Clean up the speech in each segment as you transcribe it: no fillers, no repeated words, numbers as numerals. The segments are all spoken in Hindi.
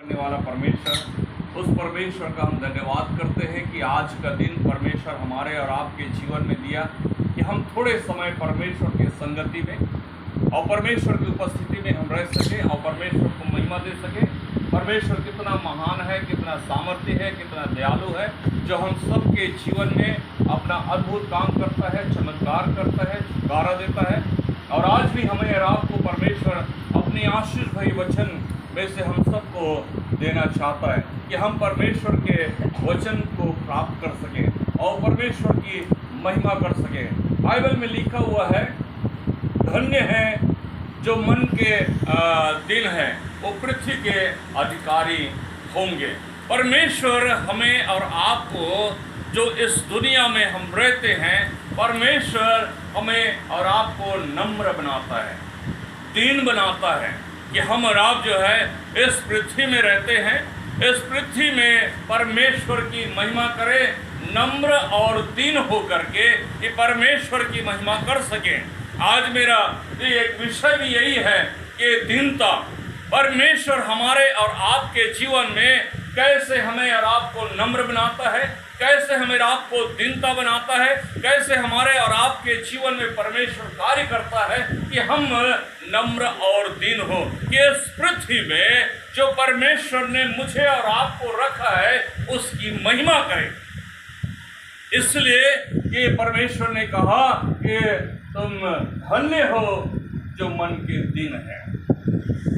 करने वाला परमेश्वर, उस परमेश्वर का हम धन्यवाद करते हैं कि आज का दिन परमेश्वर हमारे और आपके जीवन में दिया कि हम थोड़े समय परमेश्वर के संगति में और परमेश्वर की उपस्थिति में हम रह सकें और परमेश्वर को महिमा दे सकें। परमेश्वर कितना महान है, कितना सामर्थ्य है, कितना दयालु है, जो हम सबके जीवन में अपना अद्भुत काम करता है, चमत्कार करता है, छुटकारा देता है। और आज भी हमें और आपको परमेश्वर अपनी आशीष भरी वचन में से हम सबको देना चाहता है कि हम परमेश्वर के वचन को प्राप्त कर सकें और परमेश्वर की महिमा कर सकें। बाइबल में लिखा हुआ है, धन्य है जो मन के दिन हैं, वो पृथ्वी के अधिकारी होंगे। परमेश्वर हमें और आपको, जो इस दुनिया में हम रहते हैं, परमेश्वर हमें और आपको नम्र बनाता है, दीन बनाता है कि हम और आप जो है इस पृथ्वी में रहते हैं, इस पृथ्वी में परमेश्वर की महिमा करें, नम्र और दीन हो करके कि परमेश्वर की महिमा कर सकें। आज मेरा एक विषय भी यही है कि दीनता, परमेश्वर हमारे और आपके जीवन में कैसे हमें और आपको नम्र बनाता है, कैसे हमें आपको दीनता बनाता है, कैसे हमारे और आपके जीवन में परमेश्वर कार्य करता है कि हम नम्र और दीन हो, कि इस पृथ्वी में जो परमेश्वर ने मुझे और आपको रखा है उसकी महिमा करें। इसलिए कि परमेश्वर ने कहा कि तुम धन्य हो जो मन के दीन है,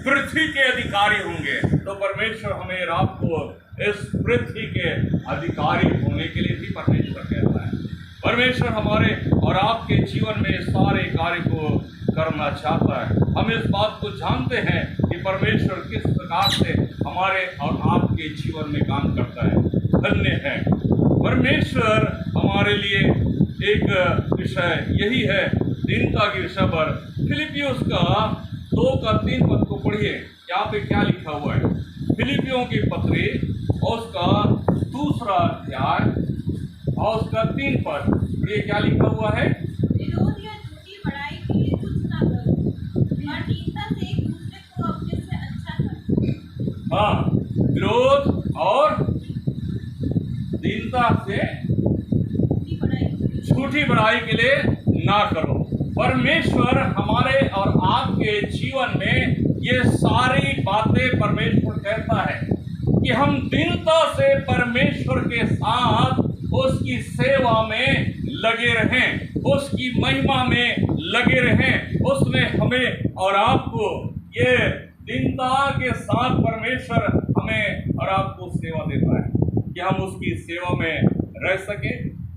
पृथ्वी के अधिकारी होंगे। तो परमेश्वर हमें और आपको इस पृथ्वी के अधिकारी होने के लिए भी परमेश्वर कहता है। परमेश्वर हमारे और आपके जीवन में सारे कार्य को करना चाहता है। हम इस बात को जानते हैं कि परमेश्वर किस प्रकार से हमारे और आपके जीवन में काम करता है। धन्य है परमेश्वर हमारे लिए। एक विषय यही है दीनता के विषय पर। फिलिपियों का 2:3 पद को पढ़िए, यहाँ पे क्या लिखा हुआ है। फिलिपियों की पत्री और उसका 2 अध्याय और उसका 3 पद, ये क्या लिखा हुआ है। विरोध या झूठी बड़ाई के लिए कुछ ना करो, और दीनता से एक दूसरे को अपने से अच्छा करो। हाँ, विरोध और दीनता से झूठी बड़ाई के लिए ना करो। परमेश्वर हमारे और आपके जीवन में ये सारी बातें परमेश्वर कहता है कि हम दीनता से परमेश्वर के साथ उसकी सेवा में लगे रहें, उसकी महिमा में लगे रहें। उसमें हमें और आपको ये दीनता के साथ परमेश्वर हमें और आपको सेवा देता है कि हम उसकी सेवा में रह सके,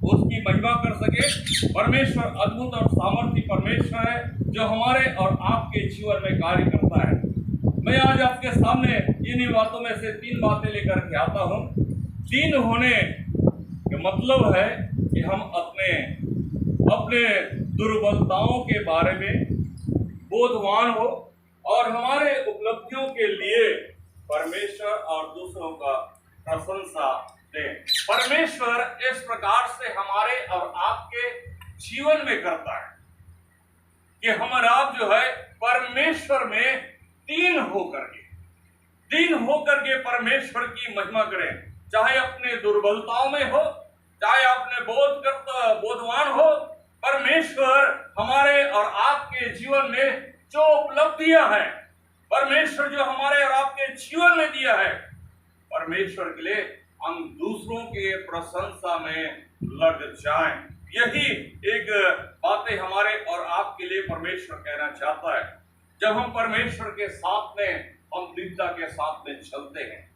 उसकी महिमा कर सके। परमेश्वर अद्भुत और सामर्थ्य परमेश्वर है जो हमारे और आपके जीवन में कार्य करता है। मैं आज आपके सामने इन्हीं बातों में से 3 बातें लेकर के आता हूँ। दीन होने का मतलब है कि हम अपने दुर्बलताओं के बारे में बोधवान हो और हमारे उपलब्धियों के लिए परमेश्वर और दूसरों का प्रशंसा दें। परमेश्वर इस प्रकार से हमारे और आपके जीवन में करता है कि हम और आप जो है परमेश्वर में दीन होकर के परमेश्वर की महिमा करें। चाहे अपने दुर्बलताओं में हो, चाहे अपने बोधवान हो, परमेश्वर हमारे और आपके जीवन में जो उपलब्धियां हैं, परमेश्वर जो हमारे और आपके जीवन में दिया है, परमेश्वर के लिए हम दूसरों के प्रशंसा में लग जाएं। यही एक बातें हमारे और आपके लिए परमेश्वर कहना चाहता है। जब हम परमेश्वर के साथ में, हम दीनता के साथ में चलते हैं,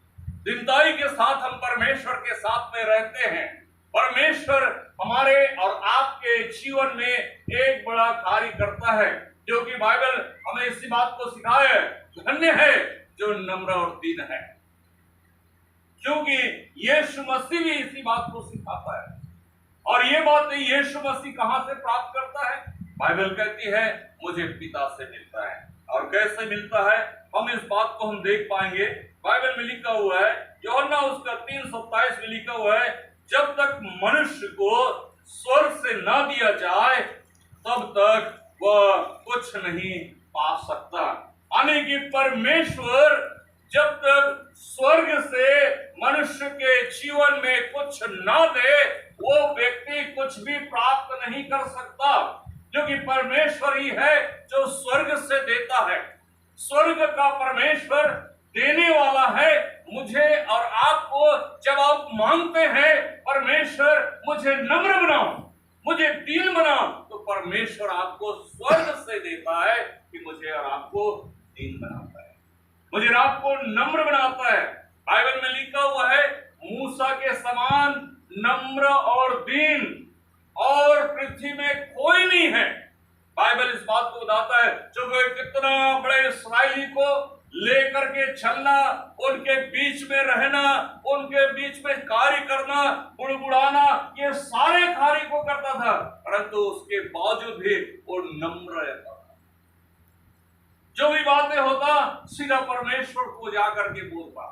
दीनताई के साथ हम परमेश्वर के साथ में रहते हैं, परमेश्वर हमारे और आपके जीवन में एक बड़ा कार्य करता है, जो कि बाइबल हमें इसी बात को सिखाया है। धन्य है जो नम्र और दीन है, क्योंकि यीशु मसीह भी इसी बात को सिखाता है। और ये बात यीशु मसीह कहां से प्राप्त करता है। बाइबल कहती है मुझे पिता से मिलता है। और कैसे मिलता है, हम इस बात को हम देख पाएंगे। बाइबल में लिखा हुआ है, यूहन्ना उसका 3:27 में लिखा हुआ है, जब तक मनुष्य को स्वर्ग से ना दिया जाए तब तक वह कुछ नहीं पा सकता। यानी कि परमेश्वर जब तक स्वर्ग का परमेश्वर देने वाला है मुझे और आपको। जब आप मांगते हैं परमेश्वर मुझे नम्र बनाओ, मुझे दीन बनाओ, तो परमेश्वर आपको स्वर्ग से देता है कि मुझे और आपको दीन बनाता है, मुझे और आपको नम्र बनाता है। बाइबल में लिखा हुआ है मूसा के समान नम्र और दीन और पृथ्वी में कोई नहीं है। बाइबल इस बात को बताता है जो कितना बड़े इस्राएली को लेकर के चलना, उनके बीच में रहना, उनके बीच में कार्य करना, गुड़गुड़ाना, ये सारे कार्य को करता था, परंतु उसके बावजूद भी वो नम्र रहता था। जो भी बातें होता सीधा परमेश्वर को जाकर के बोलता,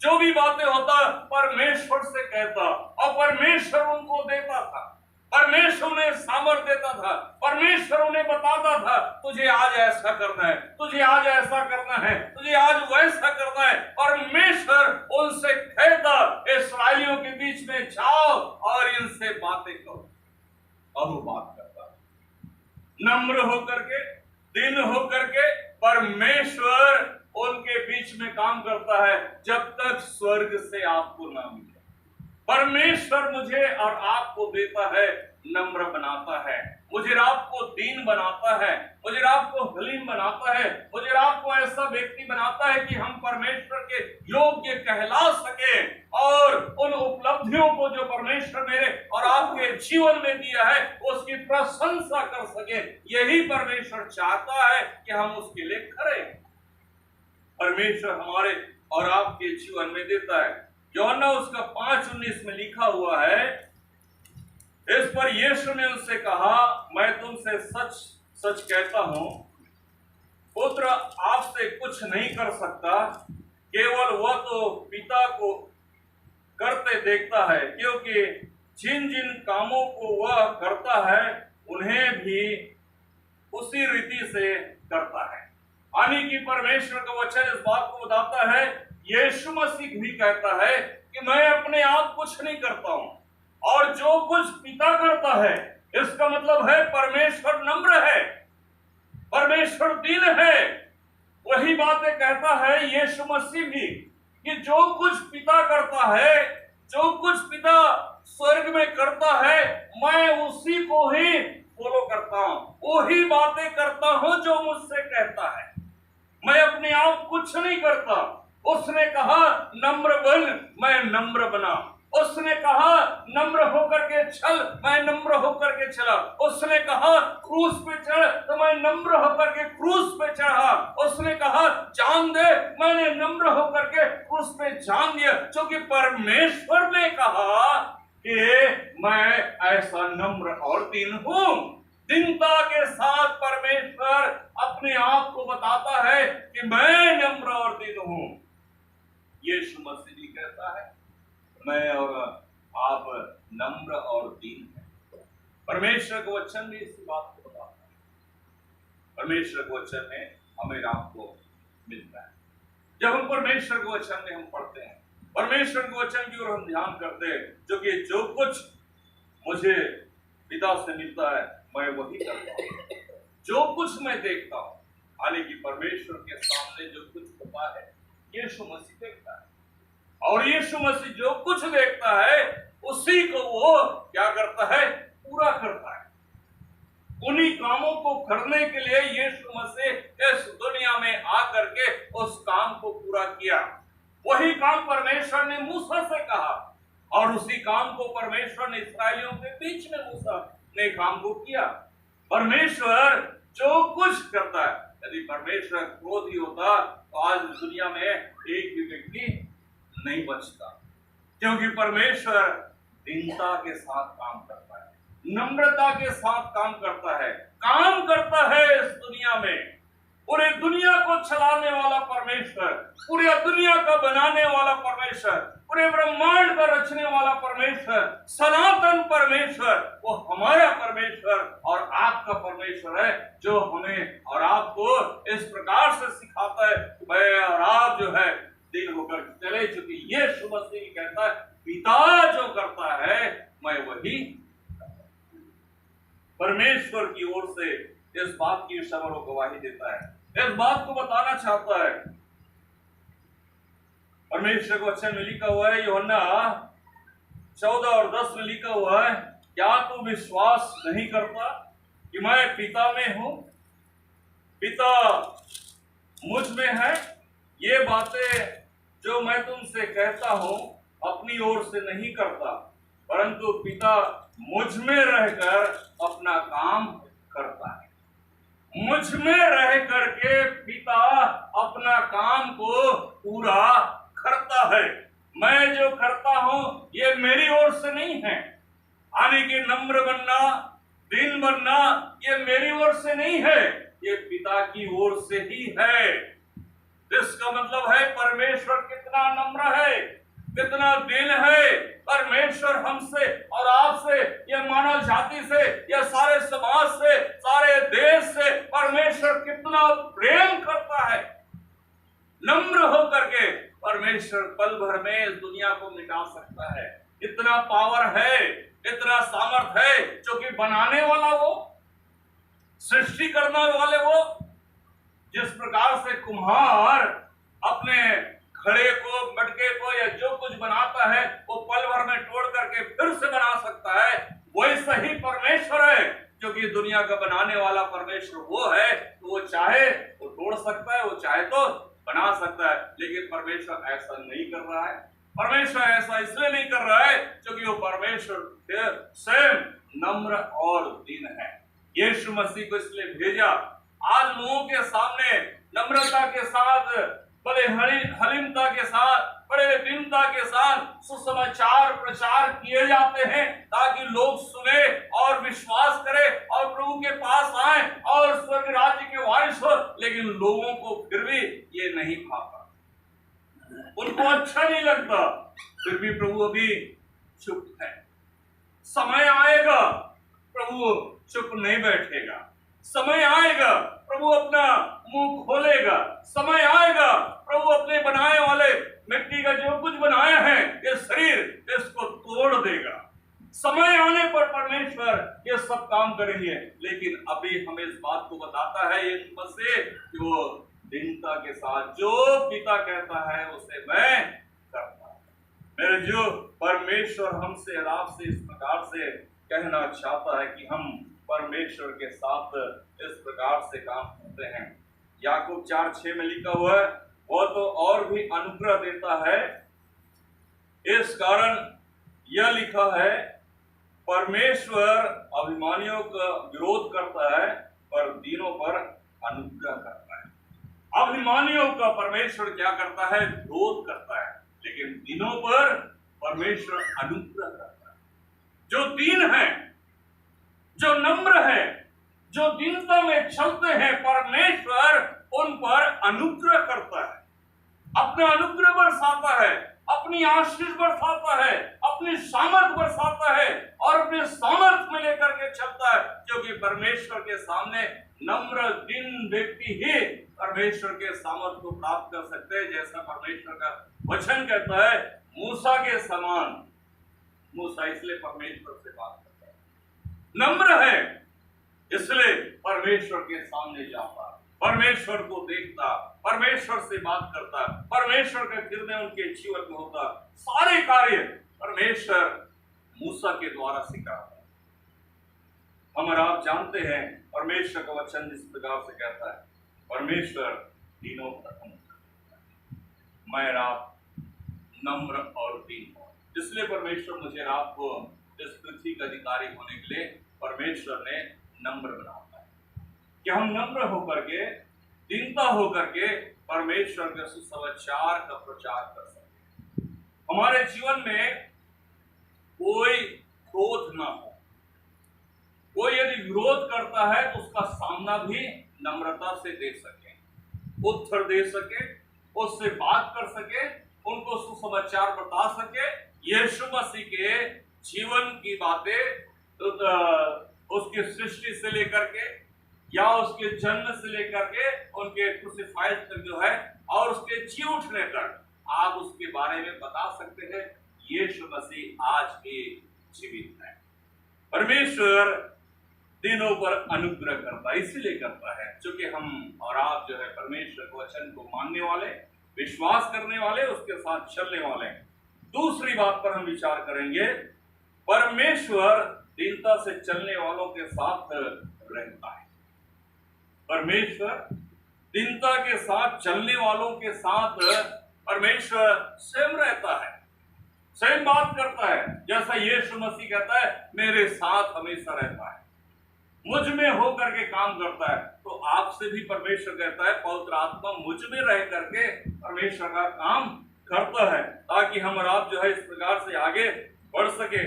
जो भी बातें होता परमेश्वर से कहता और परमेश्वर उनको देता था, परमेश्वर उन्हें सामर्थ्य देता था, परमेश्वर उन्हें बताता था तुझे आज ऐसा करना है, तुझे आज ऐसा करना है, तुझे आज वैसा करना है। परमेश्वर उनसे कहता इस्राएलियों के बीच में जाओ और इनसे बातें करो, और वो बात करता नम्र होकर के, दीन होकर के। परमेश्वर उनके बीच में काम करता है जब तक स्वर्ग से आपको ना मिले। परमेश्वर मुझे और आपको देता है, नम्र बनाता है, मुझे आपको दीन बनाता है, मुझे आपको हलीम बनाता है, मुझे आपको ऐसा व्यक्ति बनाता है कि हम परमेश्वर के योग्य कहला सके और उन उपलब्धियों को जो परमेश्वर मेरे और आपके जीवन में दिया है उसकी प्रशंसा कर सके। यही परमेश्वर चाहता है कि हम उसके लिए खड़े। परमेश्वर हमारे और आपके जीवन में देता है। यूहन्ना उसका 5:19 में लिखा हुआ है, इस पर यीशु ने उनसे कहा मैं तुमसे सच सच कहता हूं पुत्र आपसे कुछ नहीं कर सकता, केवल वह तो पिता को करते देखता है, क्योंकि जिन जिन कामों को वह करता है उन्हें भी उसी रीति से करता है। यानी कि परमेश्वर का वचन इस बात को बताता है, यीशु मसीह भी कहता है कि मैं अपने आप कुछ नहीं करता हूं, और जो कुछ पिता करता है, इसका मतलब है परमेश्वर नम्र है, परमेश्वर दीन है। वही बातें कहता है यीशु मसीह भी कि जो कुछ पिता करता है, जो कुछ पिता स्वर्ग में करता है, मैं उसी को ही फॉलो करता हूं, वही बातें करता हूं जो मुझसे कहता है। मैं अपने आप कुछ नहीं करता। उसने कहा नम्र बन, मैं नम्र बना। उसने कहा नम्र होकर के चल, मैं नम्र होकर के चला। उसने कहा क्रूस पे चढ़, तो मैं नम्र होकर के क्रूस पे चढ़ा। उसने कहा जान दे, मैंने नम्र होकर के क्रूस पे जान दिया, क्योंकि परमेश्वर ने कहा कि मैं ऐसा नम्र और दीन हूं। दीनता के साथ परमेश्वर अपने आप को बताता है कि मैं नम्र और दीन हूं। यीशु मसीह भी कहता है मैं और आप नम्र और दीन हैं। परमेश्वर का वचन भी इसी बात को बताता है। परमेश्वर के वचन में हमें आपको मिलता है। जब हम परमेश्वर के वचन में हम पढ़ते हैं, परमेश्वर के वचन की ओर हम ध्यान करते हैं, जो कि जो कुछ मुझे पिता से मिलता है मैं वही करता हूँ, जो कुछ मैं देखता हूँ। हालांकि परमेश्वर के सामने जो कुछ होता है यीशु मसीह देखता है, और यीशु मसीह जो कुछ देखता है उसी को वो क्या करता है, पूरा करता है। उन्हीं कामों को करने के लिए यीशु मसीह इस दुनिया में आकर के उस काम को पूरा किया। वही काम परमेश्वर ने मूसा से कहा, और उसी काम को परमेश्वर ने इस्राएलियों के बीच में मूसा ने काम को किया। परमेश्वर जो कुछ करता है, यदि परमेश्वर क्रोधी होता तो आज दुनिया में एक भी व्यक्ति नहीं बचता, क्योंकि परमेश्वर दीनता के साथ काम करता है, नम्रता के साथ काम करता है इस दुनिया में। पूरे दुनिया को चलाने वाला परमेश्वर, पूरे दुनिया का बनाने वाला परमेश्वर, पूरे ब्रह्मांड का रचने वाला परमेश्वर, सनातन परमेश्वर, वो हमारा परमेश्वर और आपका परमेश्वर है, जो हमें और आपको इस प्रकार से सिखाता है कि मैं और आप जो है दीन होकर चले। चूंकि यीशु मसीह कहता है पिता जो करता है मैं वही। परमेश्वर की ओर से इस बात की खबर गवाही देता है इस बात को बताना चाहता है। परमेश्वर का वचन में लिखा हुआ है, यूहन्ना 14 और 10 में लिखा हुआ है, क्या तू विश्वास नहीं करता कि मैं पिता में हूं, पिता मुझ में है? ये बातें जो मैं तुमसे कहता हूं अपनी ओर से नहीं करता, परंतु पिता मुझ में रहकर अपना काम करता है। मुझ में रह करके पिता अपना काम को पूरा करता है। मैं जो करता हूं ये मेरी ओर से नहीं है, यानी कि नम्र बनना, दीन बनना ये मेरी ओर से नहीं है, ये पिता की ओर से ही है। इसका मतलब है परमेश्वर कितना नम्र है, कितना दीन है। परमेश्वर हमसे और आपसे, या मानव जाति से, या सारे समाज से, सारे देश से परमेश्वर कितना प्रेम करता है। नम्र होकर के परमेश्वर पल भर में इस दुनिया को मिटा सकता है। इतना पावर है, इतना सामर्थ है, क्योंकि बनाने वाला वो, सृष्टि करने वाले वो, जिस प्रकार से कुम्हार अपने घड़े को, मटके को या जो कुछ बनाता है वो पल भर में तोड़ करके फिर से बना सकता है, वैसा ही परमेश्वर है। क्योंकि दुनिया का बनाने वाला परमेश्वर वो है, तो वो चाहे वो तोड़ सकता है, वो चाहे तो बना सकता है। लेकिन परमेश्वर ऐसा नहीं कर रहा है। परमेश्वर ऐसा इसलिए नहीं कर रहा है क्योंकि वो परमेश्वर स्वयं नम्र और दीन है। यीशु मसीह को इसलिए भेजा, आज लोगों के सामने नम्रता के साथ, बड़े हलीमता के साथ, बड़े दीनता के साथ सुसमाचार प्रचार किए जाते हैं, ताकि लोग सुने और विश्वास करें और प्रभु के पास आए और स्वर्ग राज्य के वारिस हो। लेकिन लोगों को फिर भी ये नहीं भाता, उनको अच्छा नहीं लगता, फिर भी प्रभु अभी चुप है। समय आएगा प्रभु चुप नहीं बैठेगा, समय आएगा प्रभु अपना मुंह खोलेगा, समय आएगा प्रभु अपने बनाए वाले मिट्टी का जो कुछ बनाया है ये शरीर, इसको तोड़ देगा। समय आने पर परमेश्वर ये सब काम करेंगे। लेकिन अभी हमें इस बात को बताता है यीशु मसीह कि वो दीनता के साथ जो पिता कहता है उसे मैं करता हूं। मेरे जो परमेश्वर हमसे और आपसे इस प्रकार से कहना चाहता है कि हम परमेश्वर के साथ इस प्रकार से काम करते हैं। याकूब 4:6 में लिखा हुआ है, वो तो और भी अनुग्रह देता है। इस कारण यह लिखा है, परमेश्वर अभिमानियों का विरोध करता है पर दीनों पर अनुग्रह करता है। अभिमानियों का परमेश्वर क्या करता है? विरोध करता है, लेकिन दीनों पर परमेश्वर अनुग्रह करता है। जो दीन है, जो नम्र है, जो दीनता में चलते हैं, परमेश्वर उन पर अनुग्रह करता है, अपना अनुग्रह बरसाता है, अपनी आशीष बरसाता है, अपनी सामर्थ बरसाता है और अपने सामर्थ में लेकर के चलता है। क्योंकि परमेश्वर के सामने नम्र दीन व्यक्ति ही परमेश्वर के सामर्थ को प्राप्त कर सकते हैं। जैसा परमेश्वर का वचन कहता है, मूसा के समान। मूसा इसलिए परमेश्वर से बात करता है, नम्र है इसलिए परमेश्वर के सामने जाता, परमेश्वर को देखता, परमेश्वर से बात करता, परमेश्वर का किरणें उनके जीवन में होता। सारे कार्य परमेश्वर मूसा के द्वारा सिखाता। हम और आप जानते हैं परमेश्वर का वचन जिस प्रकार से कहता है, परमेश्वर दीनों पर अनुग्रह करता है। मैं और आप नम्र और दीन हो, इसलिए परमेश्वर मुझे और आपको इस पृथ्वी का अधिकारी होने के लिए परमेश्वर ने नम्र बनाता है कि हम नम्र होकर के, दीनता होकर के परमेश्वर के सुसमाचार का प्रचार कर सके। हमारे जीवन में कोई क्रोध ना हो। कोई यदि विरोध करता है तो उसका सामना भी नम्रता से दे सके, उत्तर दे सके, उससे बात कर सके, उनको सुसमाचार बता सके। यीशु मसीह के जीवन की बातें तो उसकी सृष्टि से लेकर के या उसके जन्म से लेकर के उनके क्रूसिफाइड तक जो है और उसके जी उठने तक आप उसके बारे में बता सकते हैं। यीशु मसीह आज भी जीवित है। परमेश्वर दिनों पर अनुग्रह करता है। इसीलिए करता है क्योंकि हम और आप जो है परमेश्वर के वचन को मानने वाले, विश्वास करने वाले, उसके साथ चलने वाले हैं। दूसरी बात पर हम विचार करेंगे, परमेश्वर दीनता से चलने वालों के साथ रहता है। परमेश्वर दीनता के साथ चलने वालों के साथ परमेश्वर स्वयं रहता है, स्वयं बात करता है। जैसा यीशु मसीह कहता है, मेरे साथ हमेशा रहता है, मुझ में होकर के काम करता है। तो आपसे भी परमेश्वर कहता है, पवित्र आत्मा मुझ में रह करके परमेश्वर का काम करता है, ताकि हम और आप जो है इस प्रकार से आगे बढ़ सके।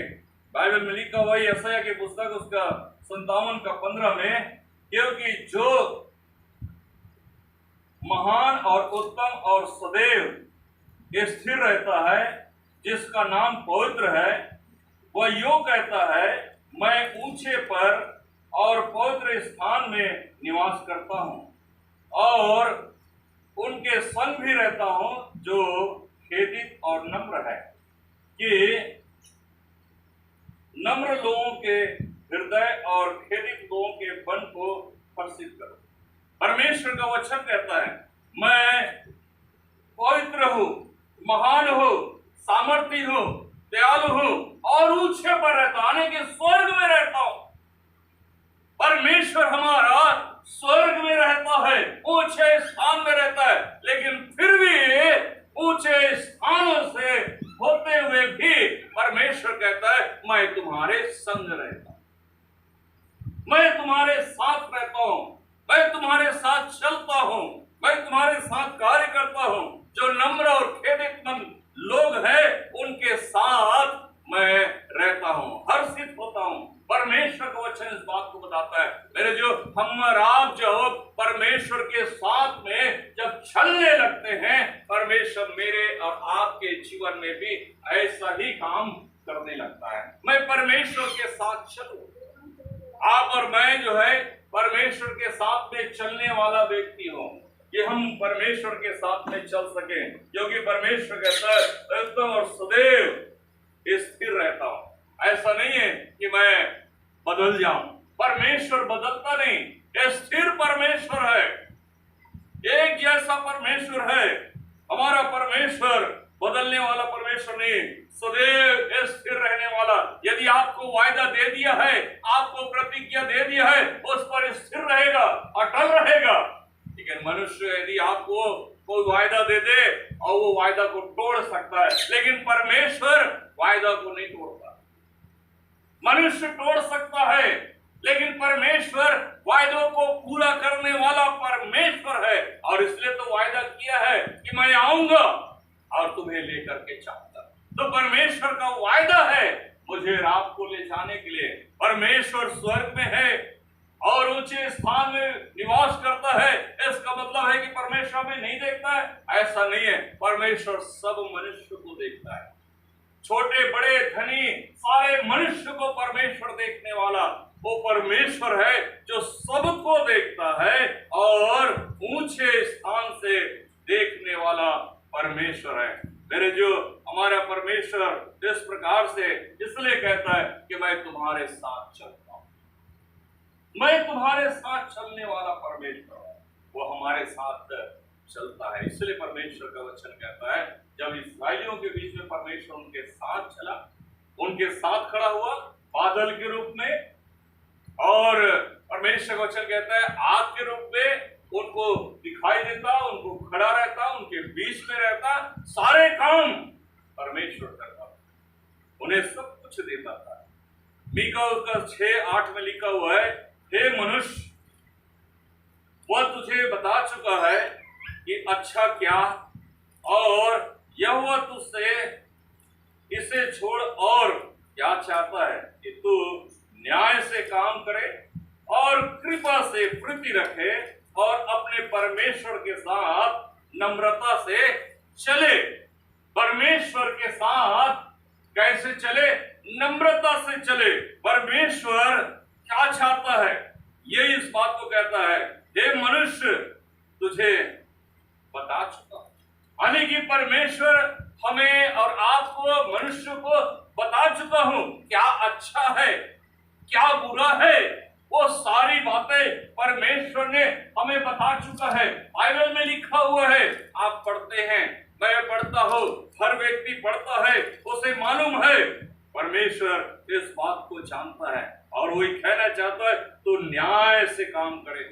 बाइबल में लिखा हुआ यशायाह की पुस्तक उसका 57:15 में, क्योंकि जो महान और उत्तम और सदैव स्थिर रहता है, जिसका नाम पवित्र है, वह यूं कहता है, मैं ऊंचे पर और पवित्र स्थान में निवास करता हूं और उनके संग भी रहता हूं जो खेदित और नम्र है, कि नम्र लोगों के हृदय और खेदित लोगों के मन को प्रसिद्ध करो। परमेश्वर का वचन कहता है, मैं पवित्र हूं, महान हूं, सामर्थी हूं, दयालु हूं और ऊंचे पर रहता हूं, यानी कि स्वर्ग में रहता हूं। परमेश्वर हमारा स्वर्ग में रहता है, ऊंचे स्थान में रहता है, लेकिन फिर भी ऊंचे स्थानों से होते हुए भी परमेश्वर कहता है, मैं तुम्हारे संग रहता हूं, मैं तुम्हारे साथ रहता हूं, मैं तुम्हारे साथ चलता हूं, मैं तुम्हारे साथ कार्य करता हूं। जो नम्र और खेदित मन लोग हैं, उनके साथ मैं रहता हूं, हर्षित होता हूं। परमेश्वर का वचन इस बात को बताता है, मेरे जो हम और आप जो परमेश्वर के साथ में जब चलने लगते हैं, परमेश्वर मेरे और आपके जीवन में भी ऐसा ही काम करने लगता है। मैं परमेश्वर के साथ चलूं, आप और मैं जो है परमेश्वर के साथ में चलने वाला व्यक्ति हूं, कि हम परमेश्वर के साथ में चल सके, क्योंकि परमेश्वर कहता है एकदम और सदैव स्थिर रहता हूं। ऐसा नहीं है कि मैं बदल जाऊं, परमेश्वर बदलता नहीं, स्थिर परमेश्वर है, एक जैसा परमेश्वर है। हमारा परमेश्वर बदलने वाला परमेश्वर नहीं, सदैव स्थिर रहने वाला। यदि आपको वायदा दे दिया है, आपको प्रतिज्ञा दे दिया है, उस पर स्थिर रहेगा, अटल रहेगा। लेकिन मनुष्य यदि आपको कोई वायदा दे दे और वो वायदा को तोड़ सकता है, लेकिन परमेश्वर वायदा को नहीं तोड़ता। मनुष्य तोड़ सकता है, लेकिन परमेश्वर वायदों को पूरा करने वाला परमेश्वर है। और इसलिए तो वायदा किया है कि मैं आऊंगा और तुम्हें लेकर के जाऊंगा। तो परमेश्वर का वायदा है मुझे आपको ले जाने के लिए। परमेश्वर स्वर्ग में है और ऊंचे स्थान में निवास करता है, इसका मतलब है कि परमेश्वर में नहीं देखता है, ऐसा नहीं है। परमेश्वर सब मनुष्य को देखता है, छोटे बड़े धनी सारे मनुष्य को परमेश्वर देखने वाला वो परमेश्वर है जो सबको देखता है और ऊंचे स्थान से देखने वाला परमेश्वर है। मेरे जो हमारा परमेश्वर इस प्रकार से इसलिए कहता है कि मैं तुम्हारे साथ चलता हूं, मैं तुम्हारे साथ चलने वाला परमेश्वर हूं। वो हमारे साथ चलता है, इसलिए परमेश्वर का वचन कहता है, जब इस्राएलियों के बीच में परमेश्वर उनके साथ चला, उनके साथ खड़ा हुआ बादल के रूप में, और परमेश्वर का वचन कहता है आग के रूप में उनको दिखाई देता, उनको खड़ा रहता, उनके बीच में रहता, सारे काम परमेश्वर करता, उन्हें सब कुछ देता था। मीका उसका 6:8 में लिखा हुआ है, हे मनुष्य, वह तुझे बता चुका है कि अच्छा क्या, और यहोवा तुझसे इसे छोड़ और क्या चाहता है कि तू न्याय से काम करे और कृपा से प्रीति रखे और अपने परमेश्वर के साथ नम्रता से चले। परमेश्वर के साथ कैसे चले? नम्रता से चले। परमेश्वर क्या चाहता है ये इस बात को कहता है, हे मनुष्य तुझे बता चुका, यानी कि परमेश्वर हमें और आपको मनुष्य को बता चुका हूं क्या अच्छा है क्या बुरा है, वो बताता है, बाइबल में लिखा हुआ है, आप पढ़ते हैं, मैं पढ़ता हूं, हर व्यक्ति पढ़ता है, उसे मालूम है परमेश्वर इस बात को जानता है और वही कहना चाहता है तो न्याय से काम करे।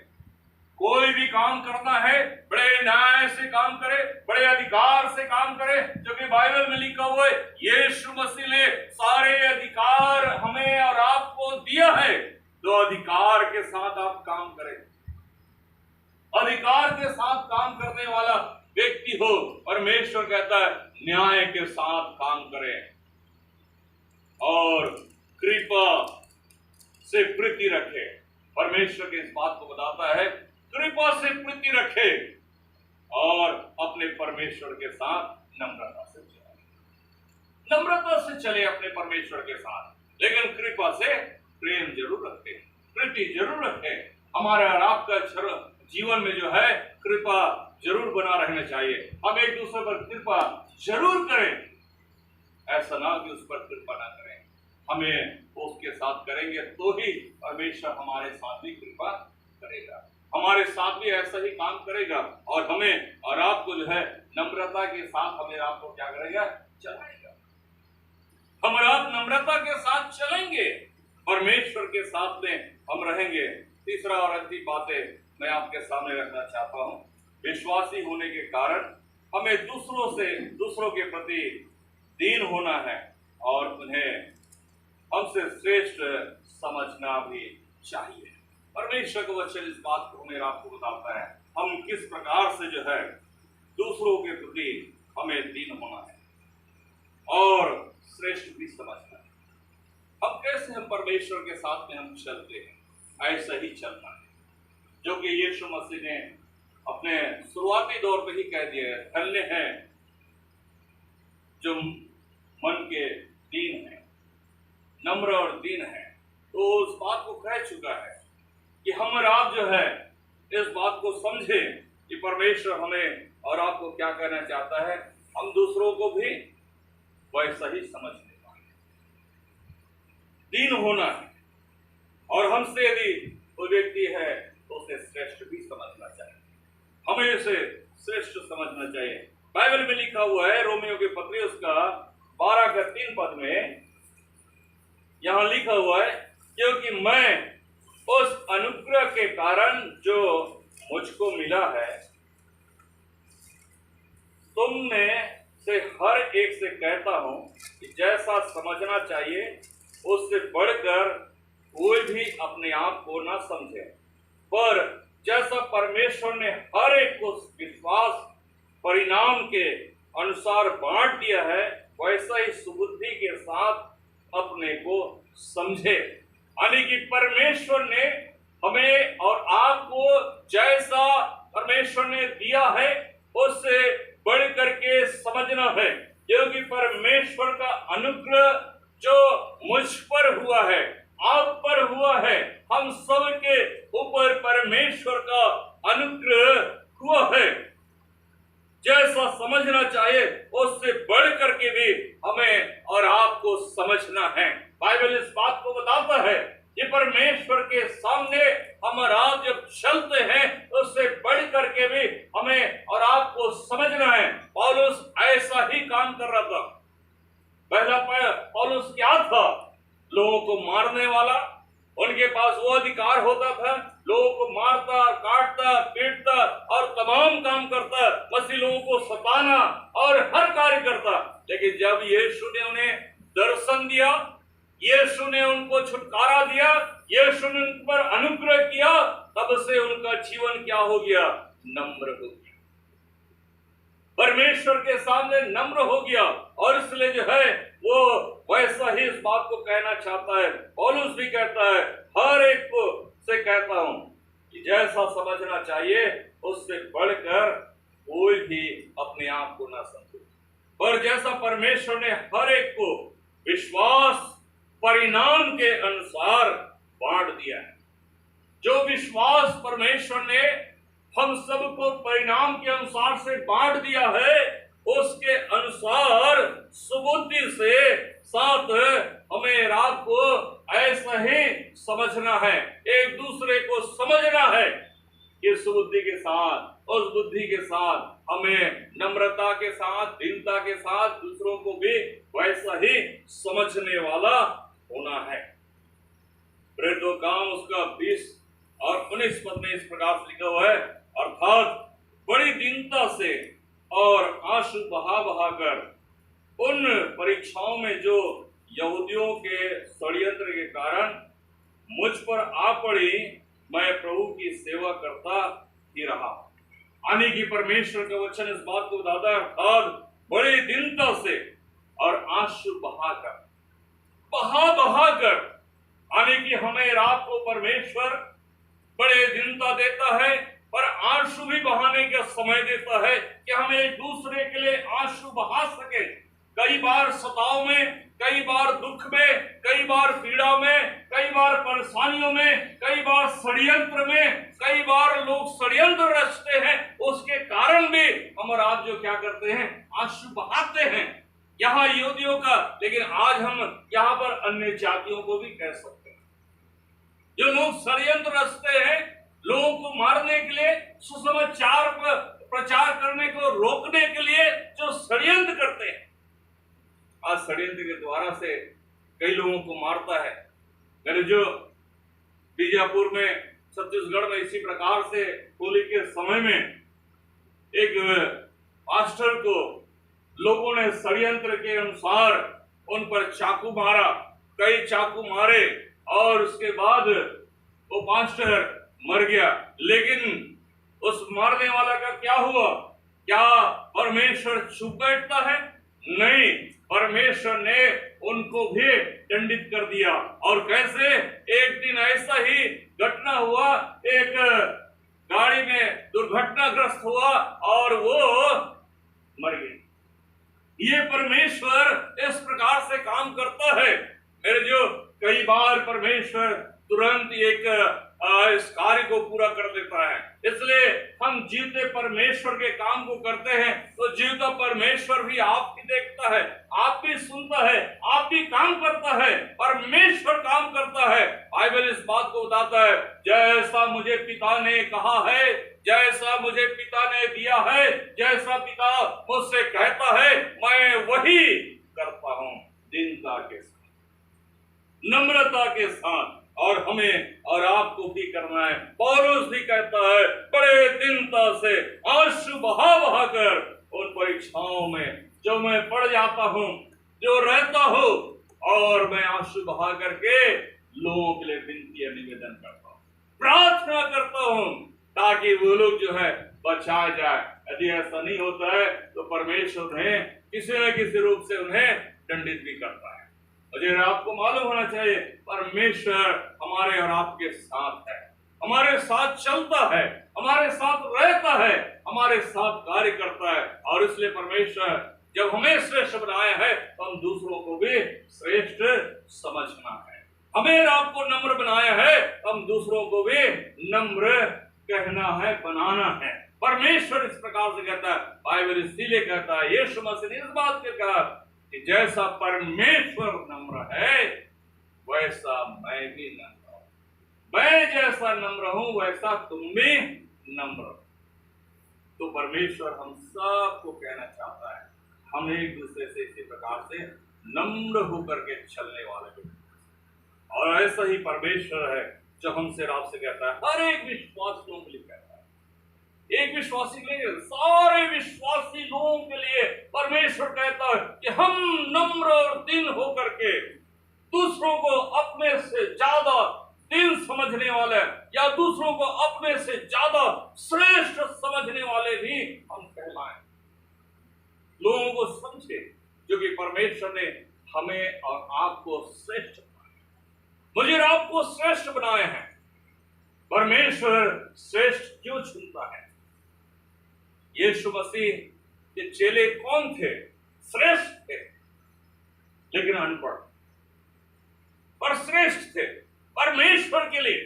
कोई भी काम करना है बड़े न्याय से काम करे, बड़े अधिकार से काम करे, जो कि बाइबल में लिखा हुआ है यीशु मसीह ने सारे अधिकार हमें और आपको दिया है, तो अधिकार के साथ आप काम करें। अधिकार के साथ काम करने वाला व्यक्ति हो, परमेश्वर कहता है न्याय के साथ काम करें और कृपा से प्रीति रखे। परमेश्वर के इस बात को बताता है कृपा से प्रीति रखे और अपने परमेश्वर के साथ नम्रता से चले। नम्रता से चले अपने परमेश्वर के साथ, लेकिन कृपा से प्रेम जरूर रखें, प्रीति जरूर रखें। हमारे और आपका जीवन में जो है कृपा जरूर बना रहना चाहिए। हम एक दूसरे पर कृपा जरूर करें, ऐसा ना कि उस पर कृपा ना करें। हमें उसके साथ करेंगे तो ही परमेश्वर हमारे साथ भी कृपा करेगा, हमारे साथ भी ऐसा ही काम करेगा और हमें और आपको जो है नम्रता के साथ हमें आपको क्या करेगा, चलाएगा। हम और आप नम्रता के साथ चलेंगे, परमेश्वर के साथ में हम रहेंगे। तीसरा और अंतिम बातें मैं आपके सामने रखना चाहता हूं। विश्वासी होने के कारण हमें दूसरों के प्रति दीन होना है और उन्हें हमसे श्रेष्ठ समझना भी चाहिए। परमेश्वर का वचन इस बात को हमें आपको बताता है हम किस प्रकार से जो है दूसरों के प्रति हमें दीन होना है और श्रेष्ठ भी समझना है। अब कैसे हम परमेश्वर के साथ में हम चलते हैं, ऐसा ही चलना है जो कि यीशु मसीह ने अपने शुरुआती दौर पे ही कह दिया है। धन्य है जो मन के दीन है, नम्र और दीन है। तो उस बात को कह चुका है कि हम और आप जो है इस बात को समझे कि परमेश्वर हमें और आपको क्या कहना चाहता है, हम दूसरों को भी वैसा ही समझने पाए, दीन होना है और हमसे यदि कोई व्यक्ति है तो उसे श्रेष्ठ भी समझना चाहिए, हमें उसे श्रेष्ठ समझना चाहिए। बाइबल में लिखा हुआ है रोमियो के पत्री उसका 12:3 में यहां लिखा हुआ है, क्योंकि मैं उस अनुग्रह के कारण जो मुझको मिला है तुम में से हर एक से कहता हूं कि जैसा समझना चाहिए उससे बढ़कर कोई भी अपने आप को ना समझे, पर जैसा परमेश्वर ने हर एक को विश्वास परिणाम के अनुसार बांट दिया है वैसा ही सुबुद्धि के साथ अपने को समझे। यानी कि परमेश्वर ने हमें और आपको जैसा परमेश्वर ने दिया है उससे बढ़ करके समझना है, क्योंकि परमेश्वर का अनुग्रह जो मुझ पर हुआ है, आप पर हुआ है, हम सब के ऊपर परमेश्वर का अनुग्रह हुआ है। जैसा समझना चाहिए उससे बढ़ करके भी हमें और आपको समझना है। बाइबल इस बात को बताता है कि परमेश्वर के सामने हम और आप जब चलते हैं उससे बढ़ करके भी हमें और आपको समझना है। पौलुस ऐसा ही काम कर रहा था। पहला पौलुस क्या था? लोगों को मारने वाला। उनके पास वो अधिकार होता था, लोगों को मारता, काटता, पीटता और तमाम काम करता, मसीह लोगों को सताना और हर कार्य करता। लेकिन जब यीशु ने उन्हें दर्शन दिया, यीशु ने उनको छुटकारा दिया, यीशु ने उन पर अनुग्रह किया, तब से उनका जीवन क्या हो गया? नम्र हो गया, परमेश्वर के सामने नम्र हो गया। और इसलिए जो है वो वैसा ही इस बात को कहना चाहता है। पौलुस भी कहता है, हर एक को से कहता हूं कि जैसा समझना चाहिए उससे बढ़कर कोई भी अपने आप को ना समझे, पर जैसा परमेश्वर ने हर एक को विश्वास परिणाम के अनुसार बांट दिया है। जो विश्वास परमेश्वर ने हम सबको परिणाम के अनुसार से बांट दिया है, उसके अनुसार सुबुद्धि से साथ हमें रात को ऐसा ही समझना है, एक दूसरे को समझना है कि सुबुद्धि के साथ, उस बुद्धि के साथ हमें नम्रता के साथ, दीनता के साथ दूसरों को भी वैसा ही समझने वाला होना है। प्रेरितों काम उसका 20 और 19 पद में इस प्रकार से लिखा हुआ है, अर्थात बड़ी दीनता से और आंसू बहा बहा कर उन परीक्षाओं में जो यहूदियों के षड्यंत्र के कारण मुझ पर आ पड़ी, मैं प्रभु की सेवा करता ही रहा। यानी कि परमेश्वर का वचन इस बात को बताता है, अर्थात बड़ी दीनता से और आंसू बहाकर, यानी कि हमें रात को परमेश्वर बड़े दीनता देता है, पर आंसू भी बहाने का समय देता है कि हम एक दूसरे के लिए आंसू बहा सके। कई बार सताव में, कई बार दुख में, कई बार पीड़ा में, कई बार परेशानियों में, कई बार षड्यंत्र में, कई बार लोग षड्यंत्र रचते हैं, उसके कारण भी हम और आप जो क्या करते हैं, आंसू बहाते हैं। यहाँ यहूदियों का, लेकिन आज हम यहाँ पर अन्य जातियों को भी कह सकते हैं। जो लोग षड्यंत्र रचते हैं, लोगों को मारने के लिए, सुसमाचार प्रचार करने को रोकने के लिए जो षड्यंत्र करते हैं, आज षड्यंत्र के द्वारा से कई लोगों को मारता है। मैंने जो बीजापुर में, छत्तीसगढ़ में इसी प्रकार से होली के समय में एक पास्टर को लोगों ने षड्यंत्र के अनुसार उन पर चाकू मारा, कई चाकू मारे और उसके बाद वो पास्टर मर गया। लेकिन उस मारने वाला का क्या हुआ? क्या परमेश्वर चुप बैठता है? नहीं, परमेश्वर ने उनको भी दंडित कर दिया। और कैसे? एक दिन ऐसा ही घटना हुआ, एक गाड़ी में दुर्घटनाग्रस्त हुआ और वो मर गए। ये परमेश्वर इस प्रकार से काम करता है मेरे जो, कई बार परमेश्वर तुरंत एक इस कार्य को पूरा कर देता है। इसलिए हम जीवते परमेश्वर के काम को करते हैं तो जीवता परमेश्वर भी आप भी देखता है, आप भी सुनता है, आप भी काम करता है, परमेश्वर काम करता है। बाइबल इस बात को बताता है, जैसा मुझे पिता ने कहा है, जैसा मुझे पिता ने दिया है, जैसा पिता मुझसे कहता है, मैं वही करता हूं, दीनता के साथ, नम्रता के साथ। और हमें और आपको भी करना है। पौलुस भी कहता है, बड़े दीनता से आंसू बहा बहा कर उन परीक्षाओं में जो मैं पड़ जाता हूं, जो रहता हूं, और मैं आंसू बहा करके लोगों के लिए विनती और निवेदन करता हूं, प्रार्थना करता हूं, ताकि वो लोग जो है बचाया जाए। यदि ऐसा नहीं होता है तो परमेश्वर उन्हें किसी न किसी रूप से उन्हें दंडित भी करता है। मुझे आपको मालूम होना चाहिए, परमेश्वर हमारे और आपके साथ है, हमारे साथ चलता है, हमारे साथ रहता है, हमारे साथ कार्य करता है। और इसलिए परमेश्वर जब हमें श्रेष्ठ बनाया है तो हम दूसरों को भी श्रेष्ठ समझना है। हमें और आपको नम्र बनाया है, हम दूसरों को भी नम्र कहना है, बनाना है। परमेश्वर इस प्रकार से कहता है, बाइबल इसीलिए कहता है, यीशु मसीह ने इस बात के कहा कि जैसा परमेश्वर नम्र है वैसा मैं भी नम्र हूं, मैं जैसा नम्र हूं वैसा तुम भी नम्र हो। तो परमेश्वर हम सबको कहना चाहता है, हम एक दूसरे से इसी प्रकार से नम्र होकर के चलने वाले। और ऐसा ही परमेश्वर है जो हमसे और आपसे कहता है, हर एक विश्वासियों के लिए कहता है, एक विश्वासी के लिए, सारे विश्वासी लोगों के लिए परमेश्वर कहता है कि हम नम्र और दीन होकर के दूसरों को अपने से ज्यादा दीन समझने वाले या दूसरों को अपने से ज्यादा श्रेष्ठ समझने वाले भी हम कहलाएं। लोगों को समझे जो कि परमेश्वर ने हमें और आपको श्रेष्ठ बनाया, मुझे और आपको श्रेष्ठ बनाए हैं। परमेश्वर श्रेष्ठ क्यों चुनता है? यीशु मसीह के चेले कौन थे? श्रेष्ठ थे, लेकिन अनपढ़, पर श्रेष्ठ थे परमेश्वर के लिए,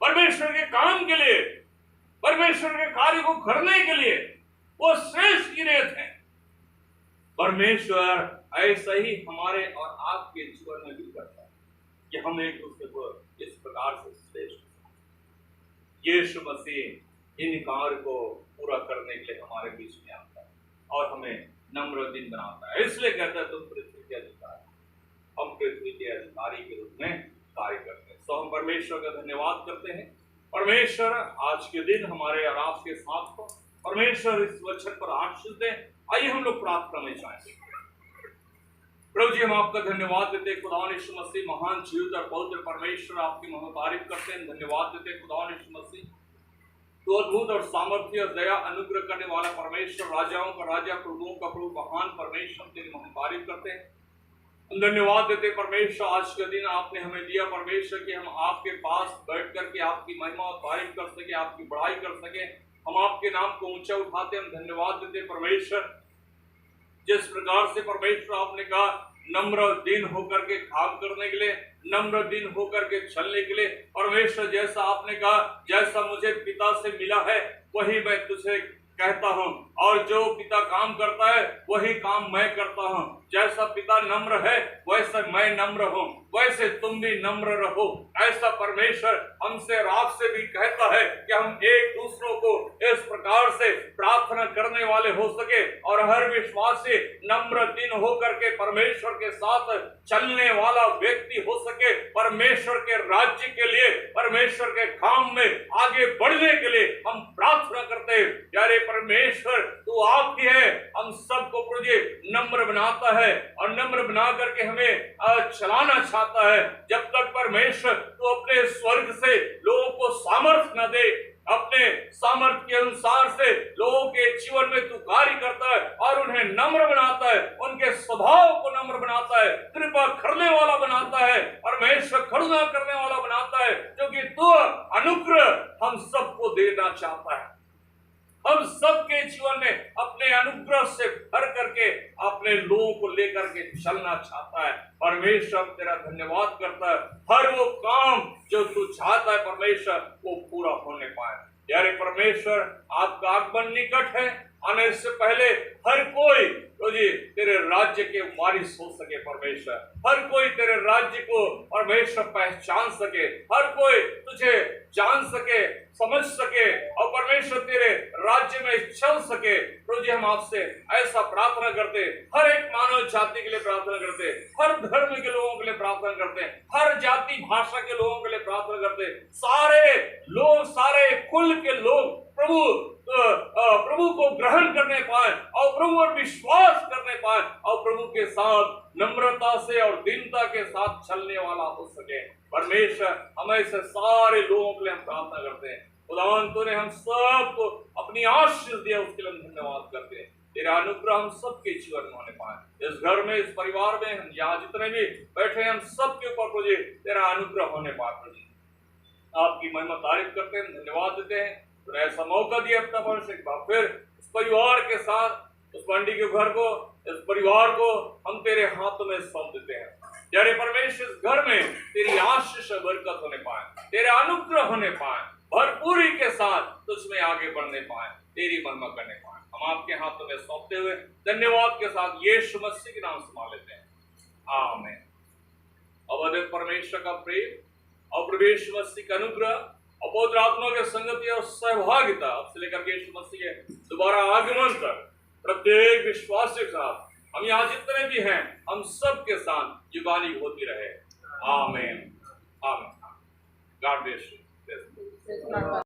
परमेश्वर के काम के लिए, परमेश्वर के कार्य को करने के लिए वो श्रेष्ठ गिने थे। परमेश्वर ऐसा ही हमारे और आपके जीवन में भी करता है कि हम एक दूसरे को इस प्रकार से श्रेष्ठ। यीशु मसीह इन कार्य को पूरा करने के लिए हमारे बीच में आता है और हमें नम्र दिन बनाता है। इसलिए कहता है तुम पृथ्वी के अधिकारी, हम पृथ्वी के अधिकारी के रूप में कार्य करते हैं। तो हम परमेश्वर का धन्यवाद करते हैं। परमेश्वर आज के दिन हमारे और आपके साथ हो। परमेश्वर इस वचन पर आशीष दे। आइए हम लोग प्रार्थना में जाएंगे। प्रभु जी, हम आपका धन्यवाद देते हैं। खुदा यीशु मसीह महान जीवित और पवित्र परमेश्वर, आपकी महिमा तारीफ करते हैं, धन्यवाद देते हैं। खुदा यीशु मसीह तो अद्भुत और सामर्थ्य और दया अनुग्रह करने वाला परमेश्वर, राजाओं का राजा, प्रभुओं का प्रभु, महान परमेश्वर, तेरी महिमा तारीफ करते हैं। हम धन्यवाद देते हैं परमेश्वर, आज का दिन आपने हमें दिया परमेश्वर कि हम आपके पास बैठ करके आपकी महिमा और तारीफ कर सके, आपकी बड़ाई कर सके, हम आपके नाम को ऊंचा उठाते। हम धन्यवाद देते परमेश्वर, जिस प्रकार से परमेश्वर आपने कहा नम्र दिन होकर के काम करने के लिए, नम्र दिन होकर के चलने के लिए, परमेश्वर जैसा आपने कहा जैसा मुझे पिता से मिला है वही मैं तुझे कहता हूँ, और जो पिता काम करता है वही काम मैं करता हूँ। जैसा पिता नम्र है वैसे मैं नम्र हूँ, वैसे तुम भी नम्र रहो। ऐसा परमेश्वर हमसे और आपसे भी कहता है कि हम एक दूसरों को इस प्रकार से प्रार्थना करने वाले हो सके और हर विश्वासी नम्र दिन होकर के परमेश्वर के साथ चलने वाला व्यक्ति हो सके। परमेश्वर के राज्य के लिए, परमेश्वर के काम में आगे बढ़ने के लिए हम प्रार्थना करते हैं। यारे परमेश्वर तू आपकी है, हम सबको प्रभु जी नम्र बनाता है और नम्र बना करके हमें चलाना चाहता है। जब तक परमेश्वर तू अपने स्वर्ग से लोगों को सामर्थ्य न दे, अपने सामर्थ्य के अनुसार से लोगों के जीवन में तू कार्य करता है और उन्हें नम्र बनाता है, उनके स्वभाव को नम्र बनाता है, कृपा करने वाला बनाता है, परमेश्वर करुणा करने वाला बनाता है, क्योंकि तू अनुग्रह हम सबको देना चाहता है। हम सबके जीवन में अपने अनुग्रह से भर करके अपने लोगों को लेकर के चलना चाहता है। परमेश्वर तेरा धन्यवाद करता है, हर वो काम जो तू चाहता है परमेश्वर वो पूरा होने पाए। यारे परमेश्वर आपका आगमन निकट है, आने से पहले हर कोई तो जी तेरे राज्य के वारिस हो सके परमेश्वर, हर कोई तेरे राज्य को परमेश्वर पहचान सके, हर कोई तुझे जान सके, समझ सके और परमेश्वर तेरे राज्य में चल सके। तो जी हम आपसे ऐसा प्रार्थना करते, हर एक मानव जाति के लिए प्रार्थना करते, हर धर्म के लोगों के लिए प्रार्थना करते, हर जाति भाषा के लोगों के लिए प्रार्थना करते, सारे लोग, सारे कुल के लोग प्रभु को ग्रहण करने पाए और प्रभु पर विश्वास करने पाए और प्रभु के साथ नम्रता से और दीनता के साथ चलने वाला हो सके। परमेश्वर हमें से सारे लोगों के लिए हम प्रार्थना करते हैं। खुदावन तूने हम सबको अपनी आशीष दिया, उसके लिए हम धन्यवाद करते हैं। तेरा अनुग्रह हम सबके जीवन में होने पाए, इस घर में, इस परिवार में, हम यहाँ जितने भी बैठे हैं हम सबके ऊपर प्रभु तेरा अनुग्रह होने पाए। प्रभु आपकी महिमा तारीफ करते हैं, धन्यवाद देते हैं। तो ऐसा मौका दिया अपना परमेश्वर एक बार फिर इस परिवार के साथ, उस मंडी के घर को, इस परिवार को हम तेरे हाथों में सौंप देते हैं। यारे परमेश्वर इस घर में तेरी आशीष और बरकत होने पाए, तेरे अनुग्रह होने पाए, भरपूरी के साथ तुझमें आगे बढ़ने पाए, तेरी महिमा करने पाए। हम आपके हाथों में सौंपते हुए धन्यवाद के साथ यीशु मसीह के नाम से मांग लेते हैं, आमीन। अवधिक परमेश्वर का प्रेम और प्रभु यीशु मसीह का अनुग्रह और पवित्र आत्मा के संगति और सहभागिता अब से लेकर के यीशु मसीह के दोबारा आगमन तक प्रत्येक विश्वासी के साथ हम यहाँ जितने भी हैं हम सब के साथ युगानी होती रहे, आमीन, आमीन। God bless you.